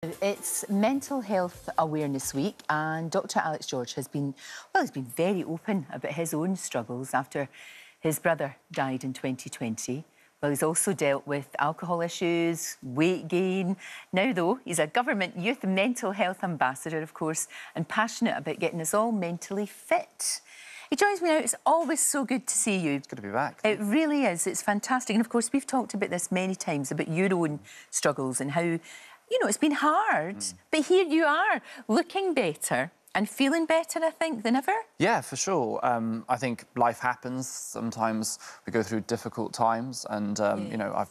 It's Mental Health Awareness Week, and Dr. Alex George has been, well, he's been very open about his own struggles after his brother died in 2020. Well, he's also dealt with alcohol issues, weight gain. Now, though, he's a government youth mental health ambassador, of course, and passionate about getting us all mentally fit. He joins me now. It's always so good to see you. It's good to be back. It really is. It's fantastic. And, of course, we've talked about this many times, about your own struggles and how, you know, it's been hard. But here you are, looking better and feeling better, I think, than ever. Yeah, for sure. I think life happens. Sometimes we go through difficult times. And, you know,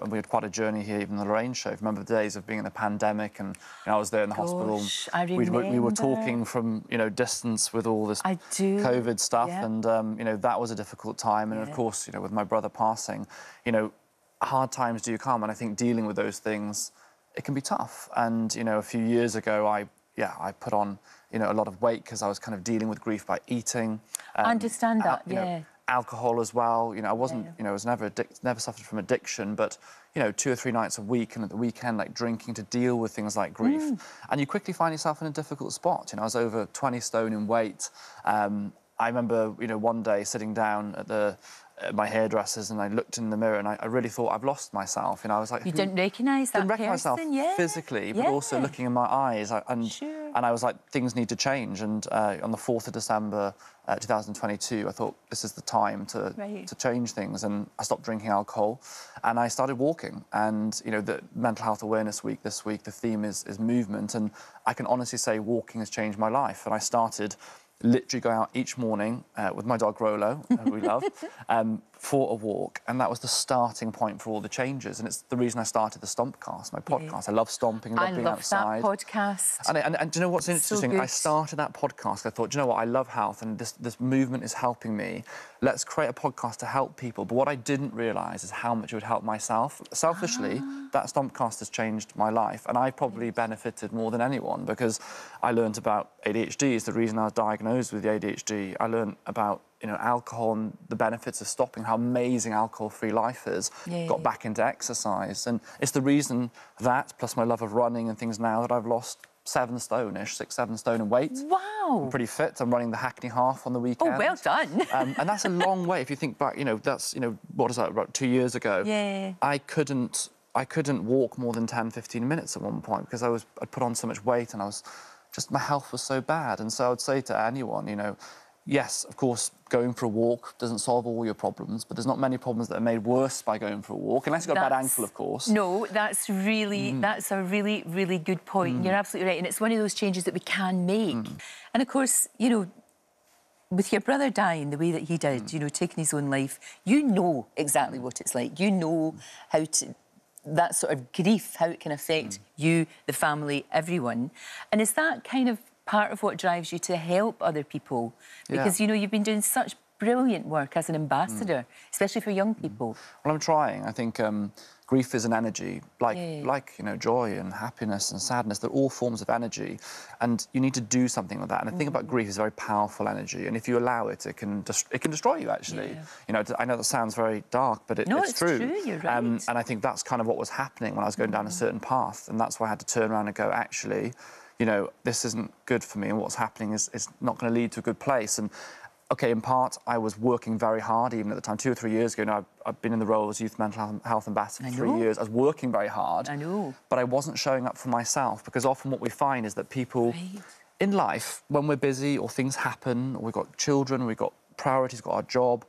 we had quite a journey here, even the Lorraine show. Remember the days of being in the pandemic and I was there in the hospital. I remember. We were talking from, you know, distance with all this COVID stuff. Yeah. And, you know, that was a difficult time. And, of course, you know, with my brother passing, you know, hard times do come. And I think dealing with those things, it can be tough. And, you know, a few years ago, I put on, you know, a lot of weight because I was kind of dealing with grief by eating. I understand that, you know, alcohol as well. You know, I wasn't, you know, I was never suffered from addiction, but, you know, 2 or 3 nights a week and at the weekend, like drinking to deal with things like grief. And you quickly find yourself in a difficult spot. You know, I was over 20 stone in weight. I remember, you know, one day sitting down at my hairdresser's and I looked in the mirror and I really thought I've lost myself. You know, I was like... You didn't recognise that person? Didn't recognise myself physically, but also looking in my eyes. And I was like, things need to change. And on the 4th of December 2022, I thought, this is the time to change things. And I stopped drinking alcohol and I started walking. And, you know, the Mental Health Awareness Week this week, the theme is movement. And I can honestly say walking has changed my life. And I started literally going out each morning with my dog Rolo, who we love, for a walk, and that was the starting point for all the changes. And it's the reason I started the Stompcast, my podcast. I love stomping, love being outside. I love that podcast. And do you know what's interesting? So I started that podcast. I thought, do you know what? I love health, and this movement is helping me. Let's create a podcast to help people. But what I didn't realise is how much it would help myself. Selfishly, that Stompcast has changed my life, and I've probably benefited more than anyone because I learned about ADHD. Is the reason I was diagnosed with the ADHD. I learned about, you know, alcohol and the benefits of stopping, how amazing alcohol-free life is. Got back into exercise, and it's the reason that, plus my love of running and things now, that I've lost 7 stone-ish, 6, 7 stone in weight. Wow! I'm pretty fit. I'm running the Hackney Half on the weekend. Oh, well done. And that's a long way. If you think back, you know, that's, you know, what is that, about 2 years ago? I couldn't walk more than 10, 15 minutes at one point because I'd put on so much weight and my health was so bad. And so I would say to anyone, you know, yes, of course, going for a walk doesn't solve all your problems, but there's not many problems that are made worse by going for a walk, unless you've got a bad ankle, of course. No, that's really, that's a really, really good point. You're absolutely right. And it's one of those changes that we can make. And, of course, you know, with your brother dying the way that he did, you know, taking his own life, you know exactly what it's like. You know how to... that sort of grief, how it can affect you, the family, everyone. And is that kind of part of what drives you to help other people? Because, you know, you've been doing such brilliant work as an ambassador, especially for young people. Well, I'm trying. I think grief is an energy, like, you know, joy and happiness and sadness. They're all forms of energy, and you need to do something with that. And the thing about grief is a very powerful energy, and if you allow it, it can destroy you, actually. You know, I know that sounds very dark, but it's true. You're right. And I think that's kind of what was happening when I was going down a certain path, and that's why I had to turn around and go, actually, you know, this isn't good for me, and what's happening is not going to lead to a good place. And OK, in part, I was working very hard even at the time. 2 or 3 years ago, now I've been in the role as Youth Mental Health Ambassador for 3 years. I was working very hard. I know. But I wasn't showing up for myself, because often what we find is that people in life, when we're busy or things happen, or we've got children, we've got priorities, we've got our job,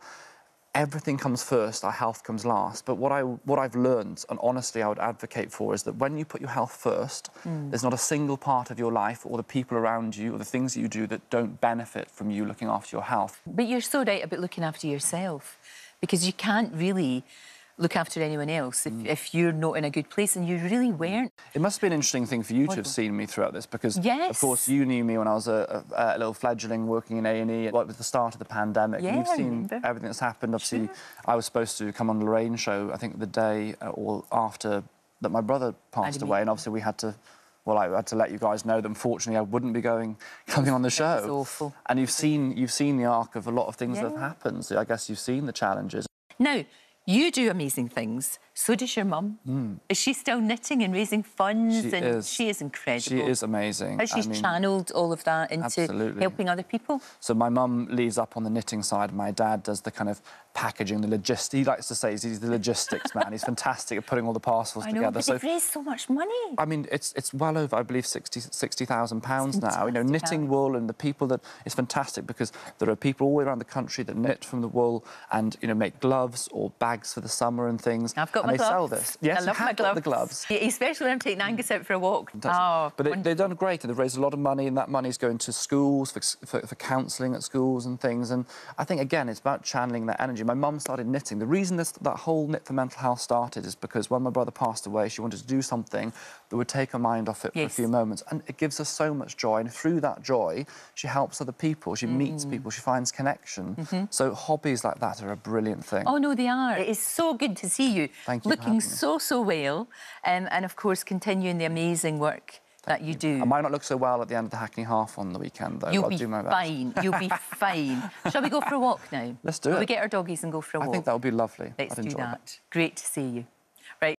everything comes first, our health comes last. But what I've learned, and honestly I would advocate for, is that when you put your health first, there's not a single part of your life or the people around you or the things that you do that don't benefit from you looking after your health. But you're so right about looking after yourself, because you can't really look after anyone else if you're not in a good place, and you really weren't. It must be an interesting thing for you to have seen me throughout this, because, of course, you knew me when I was a little fledgling working in A&E. It was the start of the pandemic. And you've seen everything that's happened. Obviously, I was supposed to come on the Lorraine show, I think, the day or after that my brother passed away, and obviously we had to... Well, I had to let you guys know that, unfortunately, I wouldn't be coming on the show. It's awful. And you've seen the arc of a lot of things that have happened. So I guess you've seen the challenges. Now, You do amazing things. So does your mum. Is she still knitting and raising funds? She is incredible. She is amazing. How she's channeled all of that into helping other people. So my mum leads up on the knitting side. My dad does the kind of packaging, the logistics. He likes to say he's the logistics man. He's fantastic at putting all the parcels together. But they've raised so much money. I mean, it's well over, I believe, £60,000 now. You know, knitting wool and the people that... It's fantastic because there are people all around the country that knit from the wool and, you know, make gloves or bags for the summer and things. I've got my gloves. They sell this. Yes, I love my gloves. The gloves. Yeah, especially when I'm taking Angus out for a walk. But they've done great, and they've raised a lot of money, and that money's going to schools, for counselling at schools and things. And I think, again, it's about channeling that energy. My mum started knitting. The reason that whole Knit for Mental Health started is because when my brother passed away, she wanted to do something that would take her mind off it for a few moments. And it gives her so much joy. And through that joy, she helps other people. She meets people. She finds connection. So hobbies like that are a brilliant thing. Oh, no, they are. It is so good to see you. Thank you. Looking so well. And, of course, continuing the amazing work that you do. I might not look so well at the end of the Hackney Half on the weekend, though. You'll I'll be do my best. fine. You'll be fine. Shall we go for a walk now? Let's do it. Will we get our doggies and go for a walk? I think that would be lovely. Let's do that. Great to see you.